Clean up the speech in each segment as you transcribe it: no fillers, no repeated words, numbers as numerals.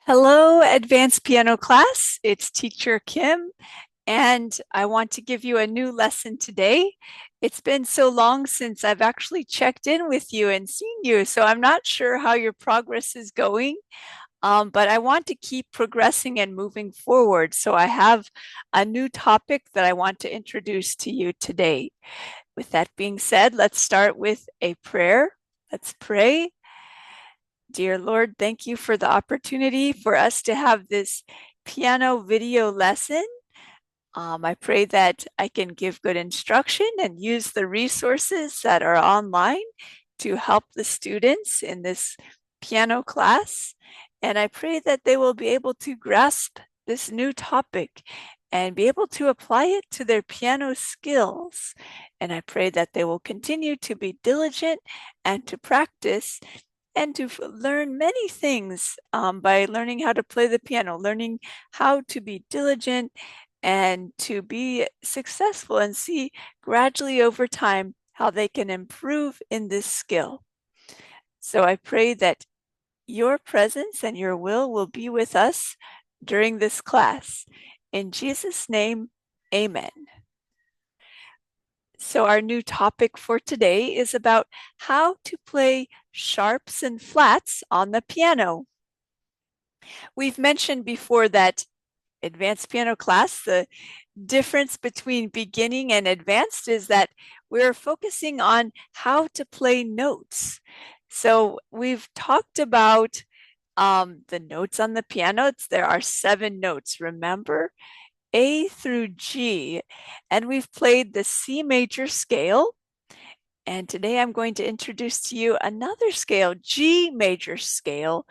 Hello, advanced piano class. It's teacher Kim, and I want to give you a new lesson today. It's been so long since I've actually checked in with you and seen you, so I'm not sure how your progress is going, but I want to keep progressing and moving forward. So I have a new topic that I want to introduce to you today. With that being said, let's start with a prayer. Let's pray. Dear Lord, thank you for the opportunity for us to have this piano video lesson. I pray that I can give good instruction and use the resources that are online to help the students in this piano class. And I pray that they will be able to grasp this new topic and be able to apply it to their piano skills. And I pray that they will continue to be diligent and to practice and to learn many things by learning how to play the piano, learning how to be diligent and to be successful and see gradually over time how they can improve in this skill. So I pray that your presence and your will be with us during this class. In Jesus' name, amen. So our new topic for today is about how to play sharps and flats on the piano. We've mentioned before that advanced piano class, the difference between beginning and advanced is that we're focusing on how to play notes. So we've talked about the notes on the piano. There are 7 notes, remember? A through G, and we've played the C major scale. And today I'm going to introduce to you another scale, G major scale,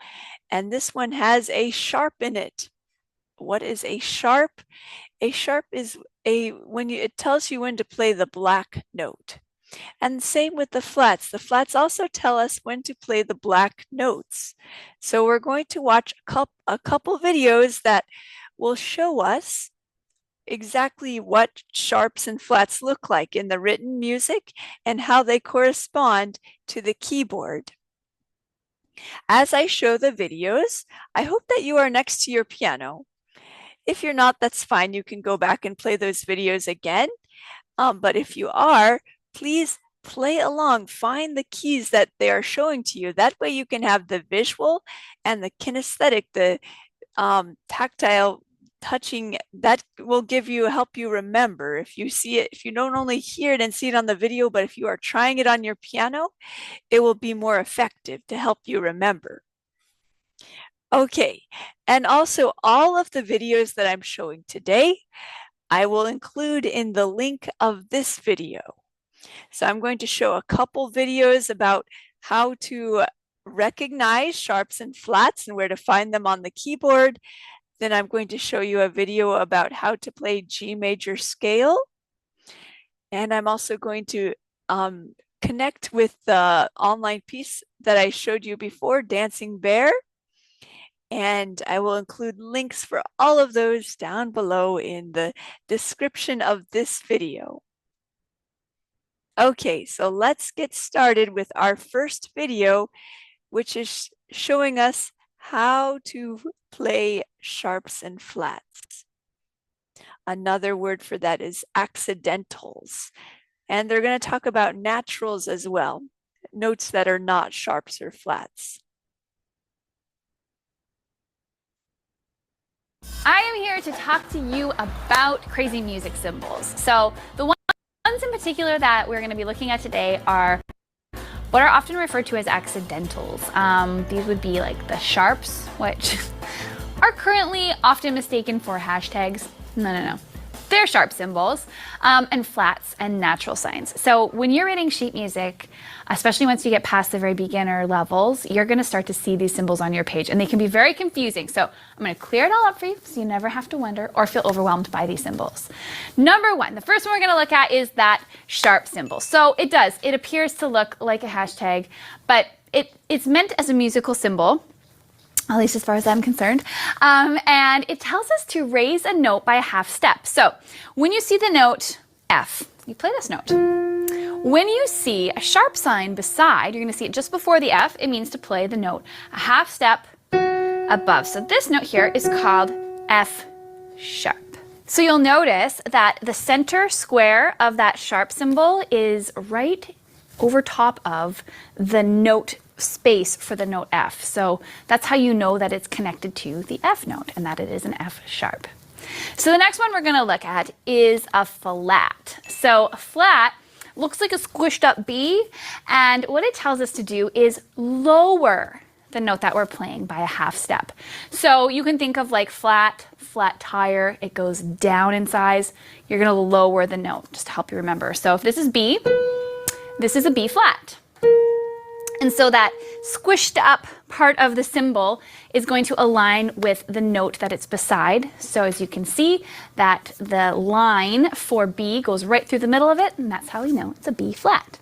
and this one has a sharp in it. What is a sharp? A sharp is it tells you when to play the black note. And same with the flats. The flats also tell us when to play the black notes. So we're going to watch a couple videos that will show us exactly what sharps and flats look like in the written music and how they correspond to the keyboard. As I show the videos, I hope that you are next to your piano. If you're not, that's fine. You can go back and play those videos again. But if you are, please play along. Find the keys that they are showing to you. That way you can have the visual and the kinesthetic, the tactile touching that will help you remember. If you see it, if you don't only hear it and see it on the video, but if you are trying it on your piano, it will be more effective to help you remember. Okay, and also all of the videos that I'm showing today, I will include in the link of this video. So I'm going to show a couple videos about how to recognize sharps and flats and where to find them on the keyboard. Then I'm going to show you a video about how to play G major scale. And I'm also going to connect with the online piece that I showed you before, Dancing Bear. And I will include links for all of those down below in the description of this video. Okay, so let's get started with our first video, which is showing us how to play sharps and flats. Another word for that is accidentals. And they're going to talk about naturals as well, notes that are not sharps or flats. I am here to talk to you about crazy music symbols. So the ones in particular that we're going to be looking at today are what are often referred to as accidentals. These would be like the sharps, which are currently often mistaken for hashtags. No. They're sharp symbols, and flats and natural signs. So when you're reading sheet music, especially once you get past the very beginner levels, you're going to start to see these symbols on your page, and they can be very confusing. So I'm going to clear it all up for you so you never have to wonder or feel overwhelmed by these symbols. Number one, the first one we're going to look at is that sharp symbol. So it appears to look like a hashtag, but it's meant as a musical symbol, at least as far as I'm concerned. And it tells us to raise a note by a half step. So when you see the note F, you play this note. When you see a sharp sign beside, you're going to see it just before the F, it means to play the note a half step above. So this note here is called F sharp. So you'll notice that the center square of that sharp symbol is right over top of the note space for the note F. So that's how you know that it's connected to the F note and that it is an F sharp. So the next one we're going to look at is a flat. So a flat looks like a squished up B, and what it tells us to do is lower the note that we're playing by a half step. So you can think of like flat tire, it goes down in size. You're going to lower the note just to help you remember. So if this is B, this is a B flat. And so that squished up part of the symbol is going to align with the note that it's beside. So as you can see, that the line for B goes right through the middle of it, and that's how we know it's a B flat.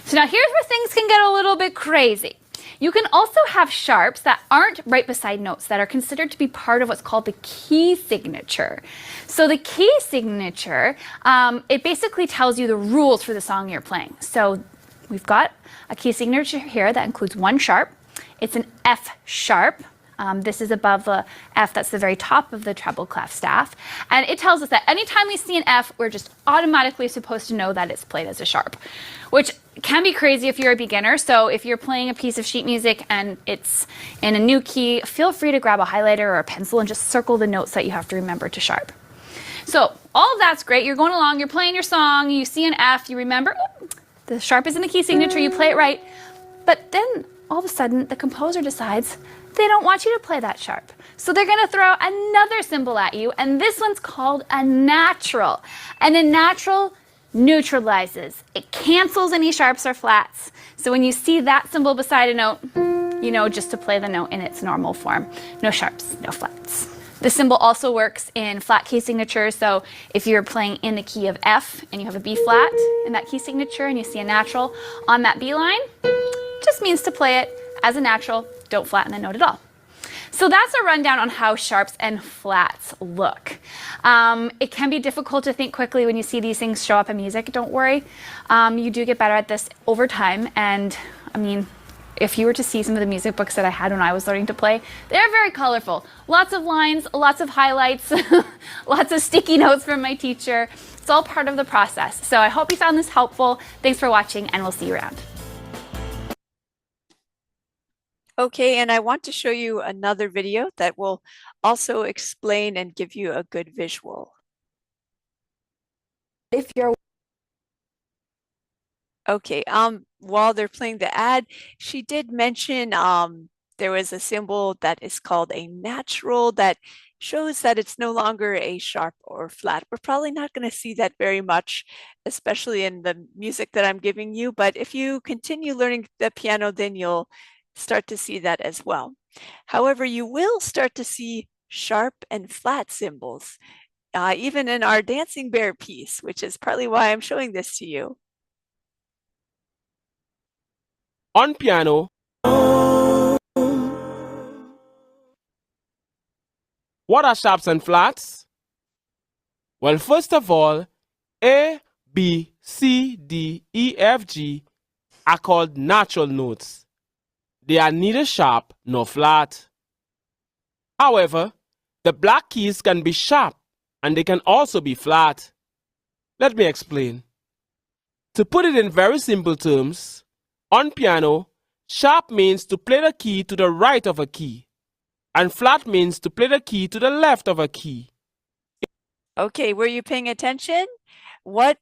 So now here's where things can get a little bit crazy. You can also have sharps that aren't right beside notes that are considered to be part of what's called the key signature. So the key signature, it basically tells you the rules for the song you're playing. So we've got a key signature here that includes one sharp. It's an F sharp. This is above the F, that's the very top of the treble clef staff. And it tells us that anytime we see an F, we're just automatically supposed to know that it's played as a sharp, which can be crazy if you're a beginner. So if you're playing a piece of sheet music and it's in a new key, feel free to grab a highlighter or a pencil and just circle the notes that you have to remember to sharp. So all of that's great. You're going along, you're playing your song, you see an F, you remember, oh, the sharp is in the key signature, you play it right. But then all of a sudden the composer decides they don't want you to play that sharp. So they're going to throw another symbol at you, and this one's called a natural. And a natural neutralizes. It cancels any sharps or flats. So when you see that symbol beside a note, you know just to play the note in its normal form. No sharps, no flats. The symbol also works in flat key signatures. So if you're playing in the key of F and you have a B flat in that key signature and you see a natural on that B line, it just means to play it as a natural. Don't flatten the note at all. So that's a rundown on how sharps and flats look. It can be difficult to think quickly when you see these things show up in music. Don't worry. You do get better at this over time. And I mean, if you were to see some of the music books that I had when I was learning to play, they're very colorful. Lots of lines, lots of highlights, lots of sticky notes from my teacher. It's all part of the process. So I hope you found this helpful. Thanks for watching, and we'll see you around. Okay, and I want to show you another video that will also explain and give you a good visual. If you're Okay, while they're playing the ad, she did mention there was a symbol that is called a natural that shows that it's no longer a sharp or flat. We're probably not going to see that very much, especially in the music that I'm giving you, but if you continue learning the piano, then you'll start to see that as well. However, you will start to see sharp and flat symbols, even in our Dancing Bear piece, which is partly why I'm showing this to you. On piano, what are sharps and flats? Well, first of all, A, B, C, D, E, F, G are called natural notes. They are neither sharp nor flat. However, the black keys can be sharp and they can also be flat. Let me explain. To put it in very simple terms, on piano, sharp means to play the key to the right of a key, and flat means to play the key to the left of a key. Okay, were you paying attention? What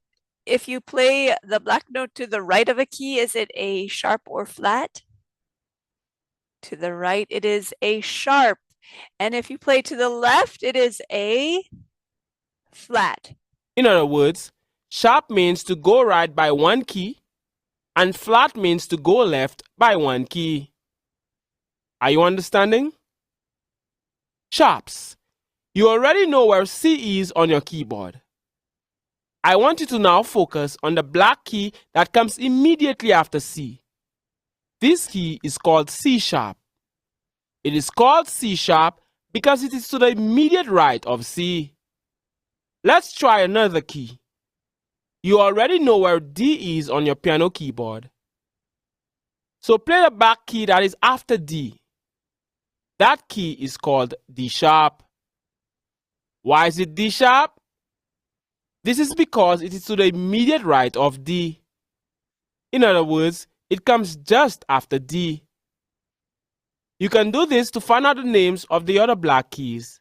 if you play the black note to the right of a key, is it a sharp or flat? To the right, it is a sharp. And if you play to the left, it is a flat. In other words, sharp means to go right by one key, and flat means to go left by one key. Are you understanding? Sharps. You already know where C is on your keyboard. I want you to now focus on the black key that comes immediately after C. This key is called C sharp. It is called C sharp because it is to the immediate right of C. Let's try another key. You already know where D is on your piano keyboard. So play the back key that is after D. That key is called D sharp. Why is it D sharp? This is because it is to the immediate right of D. In other words, it comes just after D. You can do this to find out the names of the other black keys.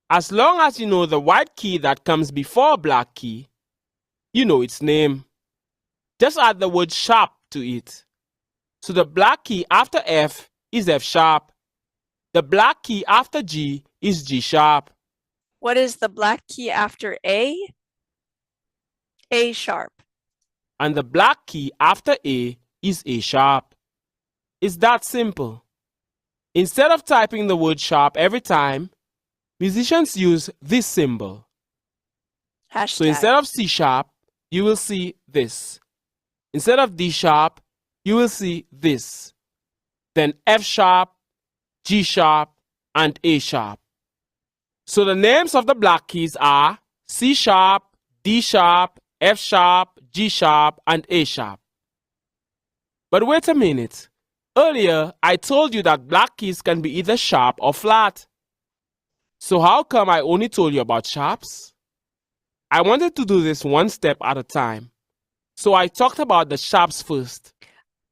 As long as you know the white key that comes before a black key, you know its name. Just add the word sharp to it. So the black key after F is F sharp. The black key after G is G sharp. What is the black key after A? A sharp. And the black key after A is A sharp. It's that simple. Instead of typing the word sharp every time, musicians use this symbol. Hashtag. So instead of C sharp, you will see this. Instead of D sharp, you will see this. Then F sharp, G sharp, and A sharp. So the names of the black keys are C sharp, D sharp, F sharp, G sharp, and A sharp. But wait a minute. Earlier, I told you that black keys can be either sharp or flat. So how come I only told you about sharps? I wanted to do this one step at a time. So I talked about the sharps first.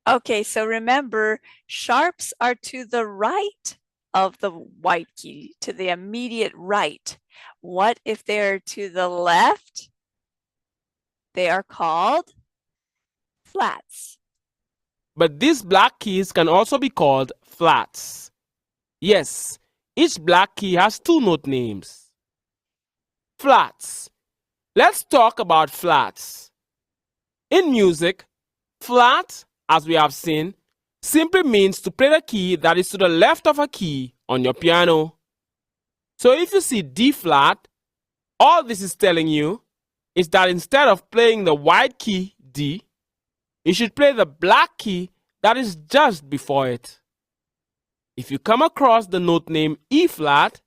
Okay, so remember, sharps are to the right of the white key, to the immediate right. What if they're to the left? They are called flats. But these black keys can also be called flats. Yes, each black key has two note names. Flats. Let's talk about flats. In music, flat, as we have seen, simply means to play the key that is to the left of a key on your piano. So if you see D flat, all this is telling you is that instead of playing the white key D, you should play the black key that is just before it. If you come across the note name E flat,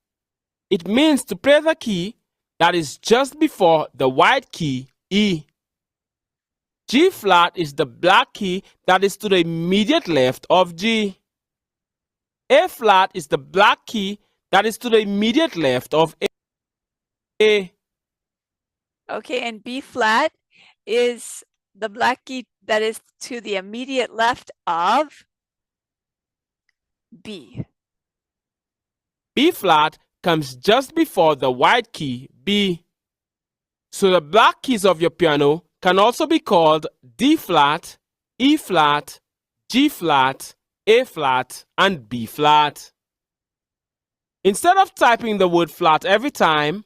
it means to play the key that is just before the white key E. G flat is the black key that is to the immediate left of G. A flat is the black key that is to the immediate left of A. Okay, and B flat is the black key that is to the immediate left of B. B flat comes just before the white key B. So the black keys of your piano can also be called D flat, E flat, G flat, A flat, and B flat. Instead of typing the word flat every time,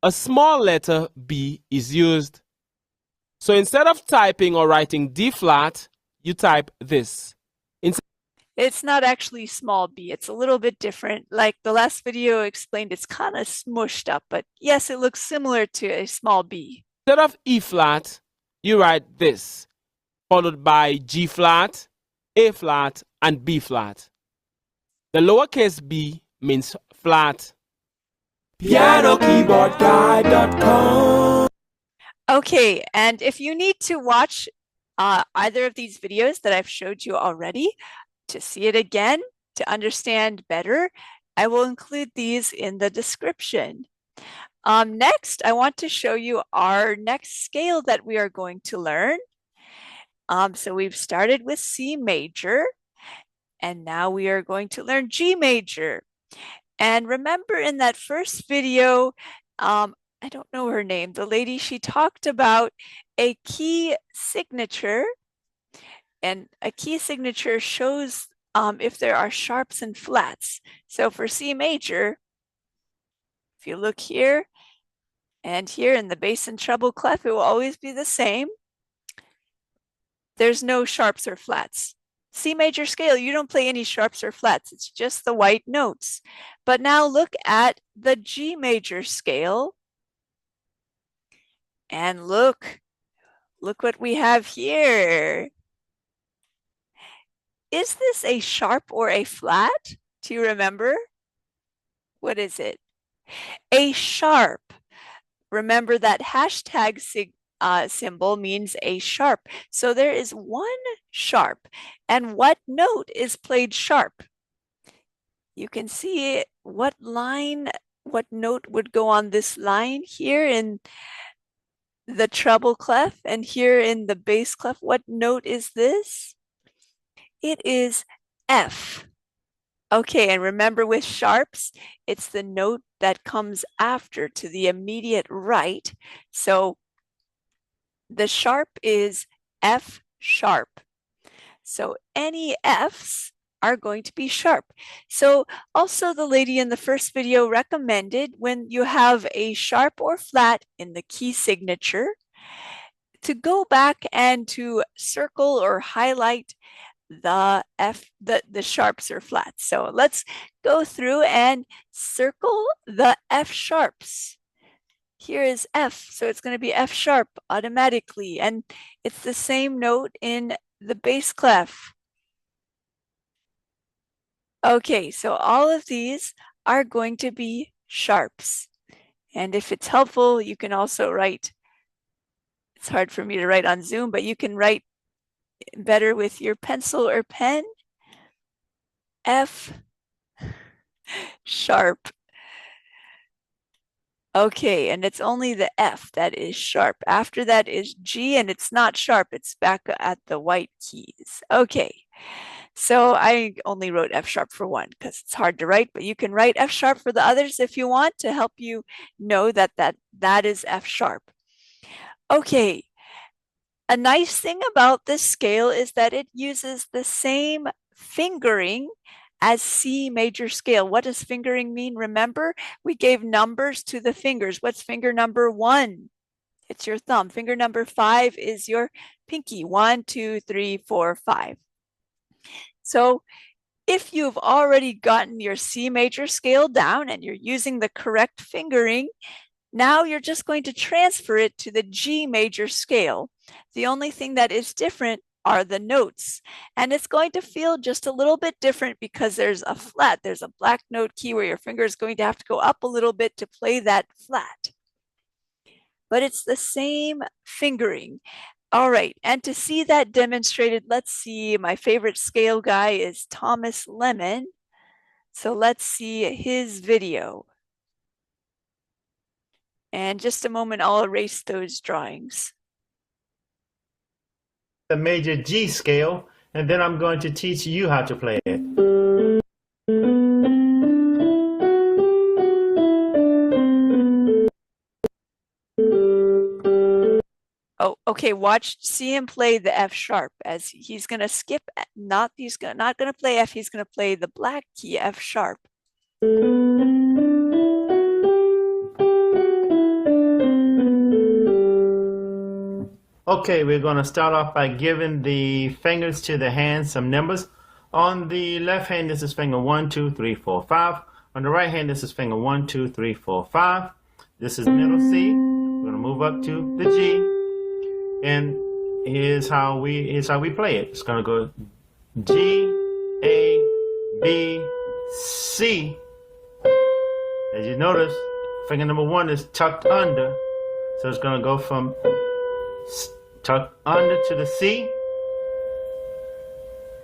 a small letter B is used. So instead of typing or writing D flat, you type this. It's not actually small b, it's a little bit different. Like the last video explained, it's kind of smushed up, but yes, it looks similar to a small b. Instead of E flat, you write this, followed by G flat, A flat, and B flat. The lowercase b means flat. PianoKeyboardGuide.com. Okay, and if you need to watch either of these videos that I've showed you already, to see it again, to understand better, I will include these in the description. Next, I want to show you our next scale that we are going to learn. So we've started with C major, and now we are going to learn G major. And remember in that first video, I don't know her name, the lady, she talked about a key signature. And a key signature shows if there are sharps and flats. So for C major, if you look here and here in the bass and treble clef, it will always be the same. There's no sharps or flats. C major scale, you don't play any sharps or flats. It's just the white notes. But now look at the G major scale. And look what we have here. Is this a sharp or a flat? Do you remember? What is it? A sharp. Remember that hashtag symbol means a sharp. So there is one sharp. And what note is played sharp? You can see what note would go on this line here in the treble clef and here in the bass clef. What note is this? It is F. Okay, and remember with sharps, it's the note that comes after to the immediate right. So the sharp is F sharp. So any Fs are going to be sharp. So also the lady in the first video recommended when you have a sharp or flat in the key signature to go back and to circle or highlight the sharps or flats. So let's go through and circle the F sharps. Here is F, so it's going to be F sharp automatically, and it's the same note in the bass clef. Okay, so all of these are going to be sharps. And if it's helpful, you can also write, it's hard for me to write on Zoom, but you can write better with your pencil or pen. F sharp. Okay, and it's only the F that is sharp. After that is G, and it's not sharp. It's back at the white keys. Okay, so I only wrote F sharp for one because it's hard to write, but you can write F sharp for the others if you want to help you know that that is F sharp. Okay, a nice thing about this scale is that it uses the same fingering as C major scale. What does fingering mean? Remember, we gave numbers to the fingers. What's finger number 1? It's your thumb. Finger number 5 is your pinky. 1, 2, 3, 4, 5. So if you've already gotten your C major scale down and you're using the correct fingering, now you're just going to transfer it to the G major scale. The only thing that is different are the notes. And it's going to feel just a little bit different because there's a flat, there's a black note key where your finger is going to have to go up a little bit to play that flat. But it's the same fingering. All right, and to see that demonstrated, let's see, my favorite scale guy is Thomas Lemon. So let's see his video. And just a moment, I'll erase those drawings. The major G scale, and then I'm going to teach you how to play it. Oh, okay, see him play the F sharp as he's going to skip, not going to play F, he's going to play the black key F sharp. Okay, we're going to start off by giving the fingers to the hands some numbers. On the left hand, this is finger 1, 2, 3, 4, 5. On the right hand, this is finger 1, 2, 3, 4, 5. This is middle C. We're going to move up to the G. And here's how we play it. It's going to go G, A, B, C. As you notice, finger number 1 is tucked under. So it's going to go from tuck under to the C,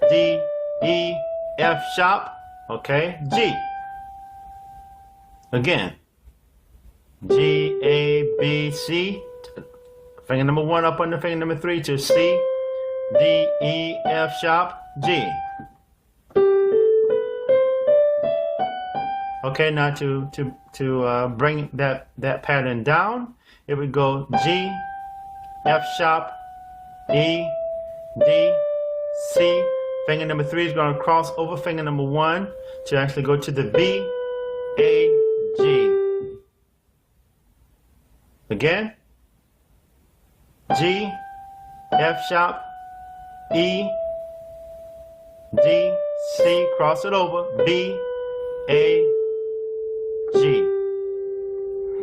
D, E, F sharp, okay, G. Again, G, A, B, C, finger number 1 up under finger number 3 to C, D, E, F sharp, G. Okay, now to bring that pattern down, it would go G, F sharp, E, D, C. Finger number 3 is going to cross over finger number 1 to actually go to the B, A, G. Again, G, F sharp, E, D, C, cross it over, B, A, G.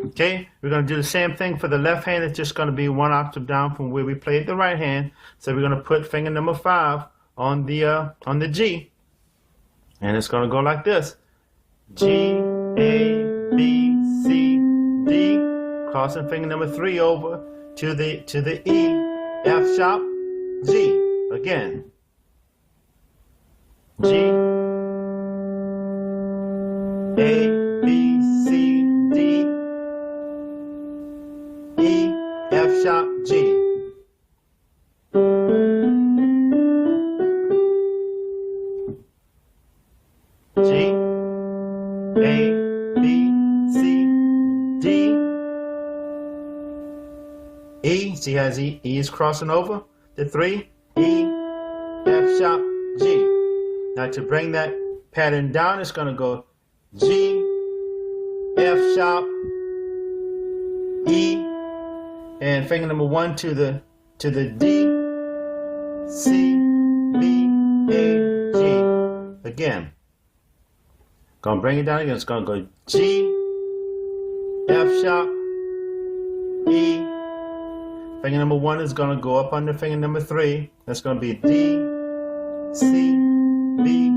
Okay, we're going to do the same thing for the left hand. It's just going to be 1 octave down from where we played the right hand. So we're going to put finger number 5 on the G, and it's going to go like this: G, A, B, C, D, crossing finger number 3 over to the E, F sharp, G. Again, G, A, B, C, D, E, F sharp, G. G, A, B, C, D, E. See how E is crossing over the 3, E, F sharp, G. Now to bring that pattern down, it's going to go G, F sharp, E, and finger number 1 to the D, C, B, A, G. Again, gonna bring it down again. It's gonna go G, F sharp, E. Finger number 1 is gonna go up under finger number 3. That's gonna be D, C, B,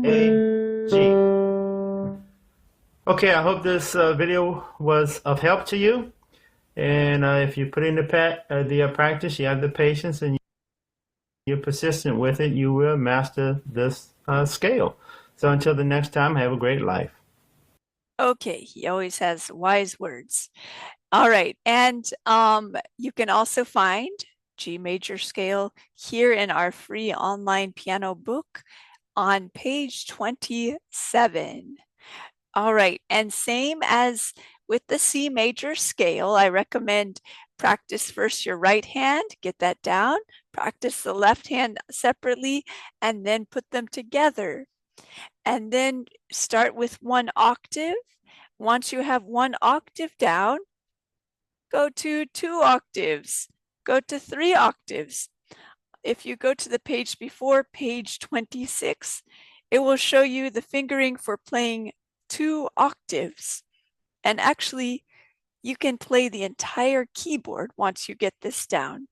A, G. Okay, I hope this video was of help to you. And if you put in the practice, you have the patience, and you're persistent with it, you will master this scale. So until the next time, have a great life. Okay, he always has wise words. All right, and you can also find G major scale here in our free online piano book on page 27. All right, and same as with the C major scale, I recommend practice first your right hand, get that down, practice the left hand separately, and then put them together. And then start with 1 octave. Once you have 1 octave down, go to 2 octaves, go to 3 octaves. If you go to the page before, page 26, it will show you the fingering for playing 2 octaves. And actually, you can play the entire keyboard once you get this down.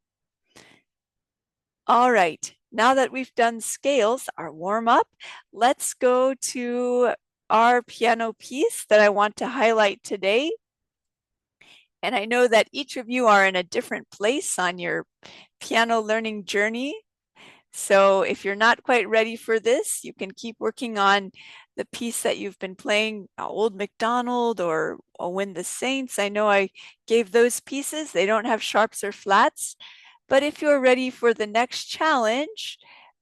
All right, now that we've done scales, our warm up, let's go to our piano piece that I want to highlight today. And I know that each of you are in a different place on your piano learning journey. So if you're not quite ready for this, you can keep working on the piece that you've been playing, Old MacDonald or Oh When the Saints. I know I gave those pieces. They don't have sharps or flats. But if you're ready for the next challenge,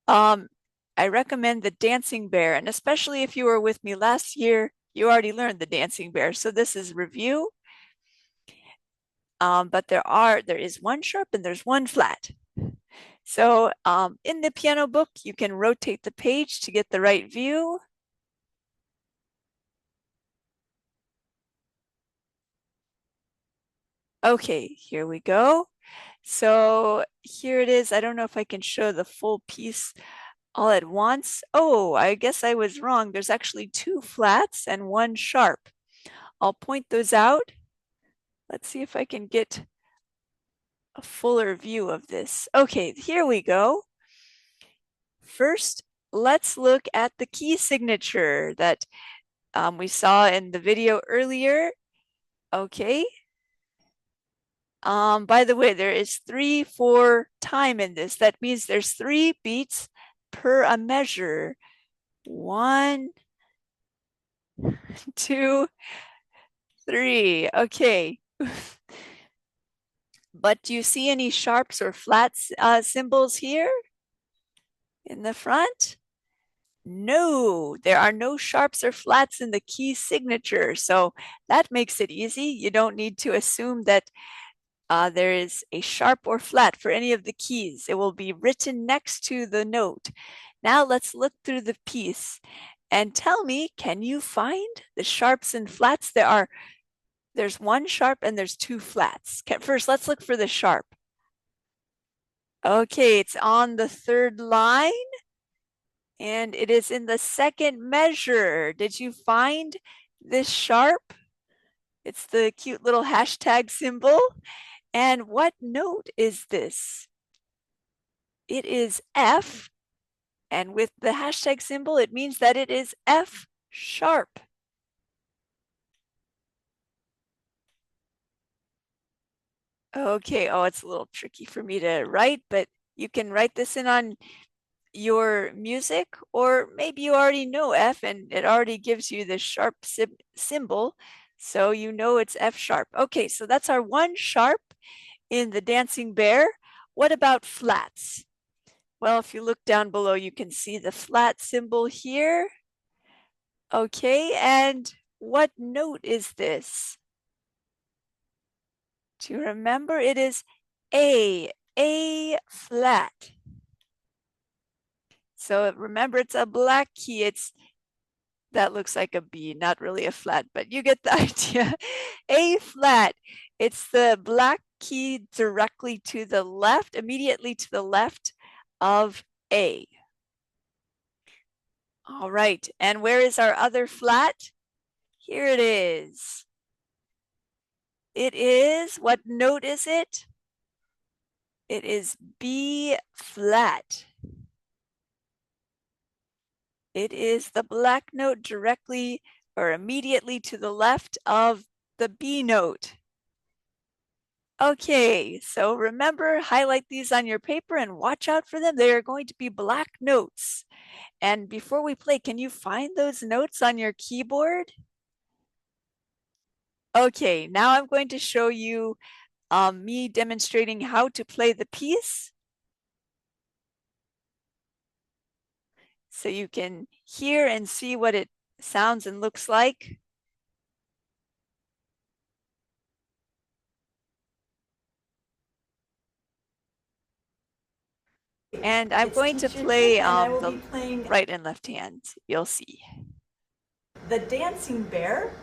I recommend the Dancing Bear. And especially if you were with me last year, you already learned the Dancing Bear. So this is review. But there is 1 sharp and there's 1 flat. So in the piano book, you can rotate the page to get the right view. Okay, here we go. So here it is. I don't know if I can show the full piece all at once. Oh, I guess I was wrong. There's actually 2 flats and 1 sharp. I'll point those out. Let's see if I can get a fuller view of this. Okay, here we go. First, let's look at the key signature that we saw in the video earlier. Okay. By the way, there is 3/4 time in this. That means there's 3 beats per a measure. 1, 2, 3. Okay. But do you see any sharps or flats symbols here in the front? No, there are no sharps or flats in the key signature. So that makes it easy. You don't need to assume that there is a sharp or flat for any of the keys. It will be written next to the note. Now let's look through the piece and tell me, can you find the sharps and flats? There's 1 sharp and there's 2 flats. First, let's look for the sharp. Okay, it's on the 3rd line and it is in the 2nd measure. Did you find this sharp? It's the cute little hashtag symbol. And what note is this? It is F. And with the hashtag symbol, it means that it is F sharp. Okay, oh, it's a little tricky for me to write, but you can write this in on your music, or maybe you already know F and it already gives you the sharp symbol, so you know it's F sharp. Okay, so that's our one sharp in the dancing bear. What about flats? Well, if you look down below, you can see the flat symbol here. Okay, and what note is this? Do you remember? It is A flat. So remember, it's a black key. That looks like a B, not really a flat, but you get the idea. A flat, it's the black key directly to the left, immediately to the left of A. All right, and where is our other flat? Here it is. It is, what note is it? It is B flat. It is the black note directly or immediately to the left of the B note. Okay, so remember, highlight these on your paper and watch out for them. They are going to be black notes. And before we play, can you find those notes on your keyboard? Okay, now I'm going to show you me demonstrating how to play the piece. So you can hear and see what it sounds and looks like. And I'm going to play the right and left hand. You'll see. The dancing bear,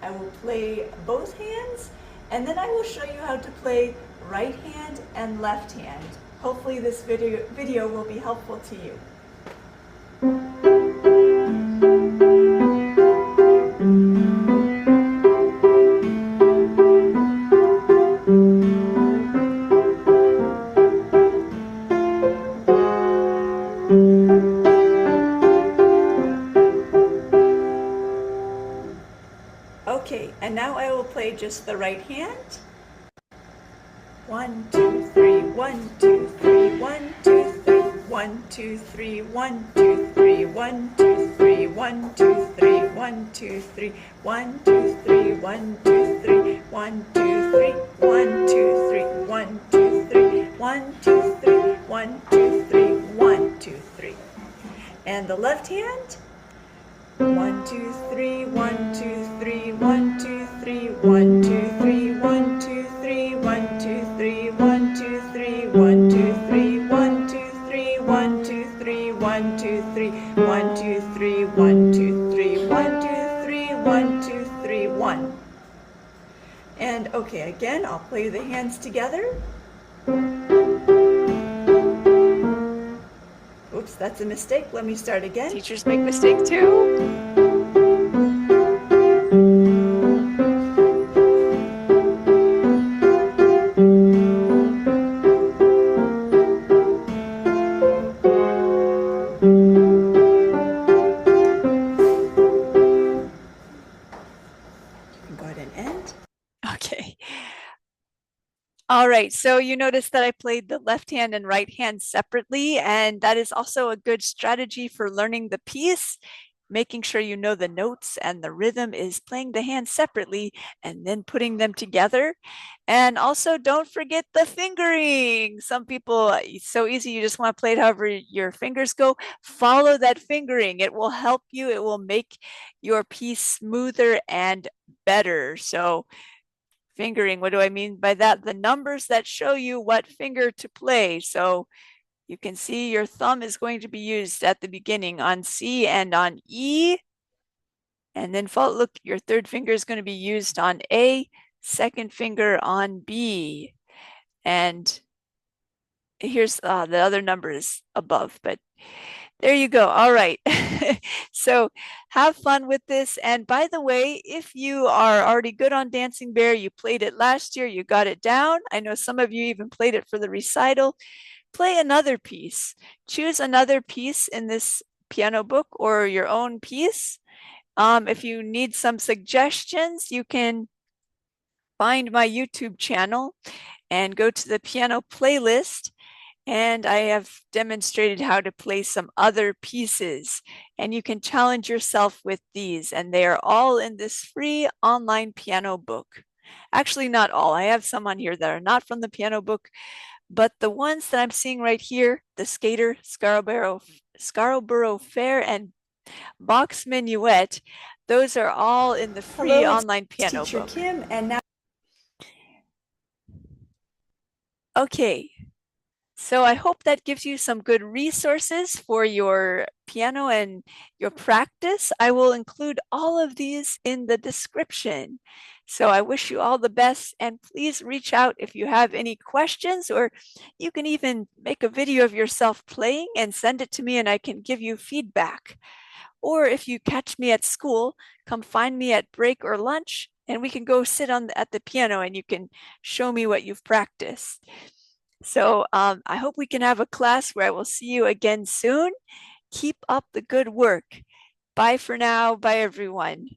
I will play both hands, and then I will show you how to play right hand and left hand. Hopefully this video will be helpful to you. Okay, and now I will play just the right hand. 1, 2, 3, 1, 2, 3, 1, 2, 3, 1, 2, 3, 1, 2, 3, 1, 2, 3, 1, 2, 3, 1, 2, 3, 1, 2, 3, 1, 2, 3, 1, 2, 3, 1, 2, 3, 1, 2, 3, 1, 2, 3, 1, 2, 3, 1, 2, 3. And the left hand. 1, 2, 3, 1, 2, 3, 1, 2, 3, 1, 2, 3, 1, 2, 3, 1, 2, 3, 1, 2, 3, 1, 2, 3, 1, 2, 3, 1, 2, 3, 1, 2, 3, 1, 2, 3, 1, 2, 3, 1, 2, 3, 1, 2, 3, 1. And okay, again, I'll play the hands together. Oops, that's a mistake. Let me start again. Teachers make mistakes too. Go ahead and end. Okay. All right, so you notice that I played the left hand and right hand separately, and that is also a good strategy for learning the piece. Making sure you know the notes and the rhythm is playing the hands separately and then putting them together. And also don't forget the fingering. Some people, it's so easy, you just want to play it however your fingers go. Follow that fingering. It will help you. It will make your piece smoother and better. So fingering, what do I mean by that? The numbers that show you what finger to play. So you can see your thumb is going to be used at the beginning on C and on E. And then look, your third finger is going to be used on A, second finger on B. And here's the other numbers above, but there you go. All right. So have fun with this. And by the way, if you are already good on Dancing Bear, you played it last year, you got it down. I know some of you even played it for the recital. Play another piece. Choose another piece in this piano book or your own piece. If you need some suggestions, you can find my YouTube channel and go to the piano playlist And I have demonstrated how to play some other pieces, and you can challenge yourself with these, and they are all in this free online piano book. Actually, not all. I have some on here that are not from the piano book, but the ones that I'm seeing right here, the Skater, Scarborough Fair, and Bach's Minuet, those are all in the free Hello, online it's piano Teacher book. Kim, and now Okay, so I hope that gives you some good resources for your piano and your practice. I will include all of these in the description. So I wish you all the best, and please reach out if you have any questions, or you can even make a video of yourself playing and send it to me and I can give you feedback. Or if you catch me at school, come find me at break or lunch and we can go sit at the piano and you can show me what you've practiced. So I hope we can have a class where I will see you again soon. Keep up the good work. Bye for now. Bye, everyone.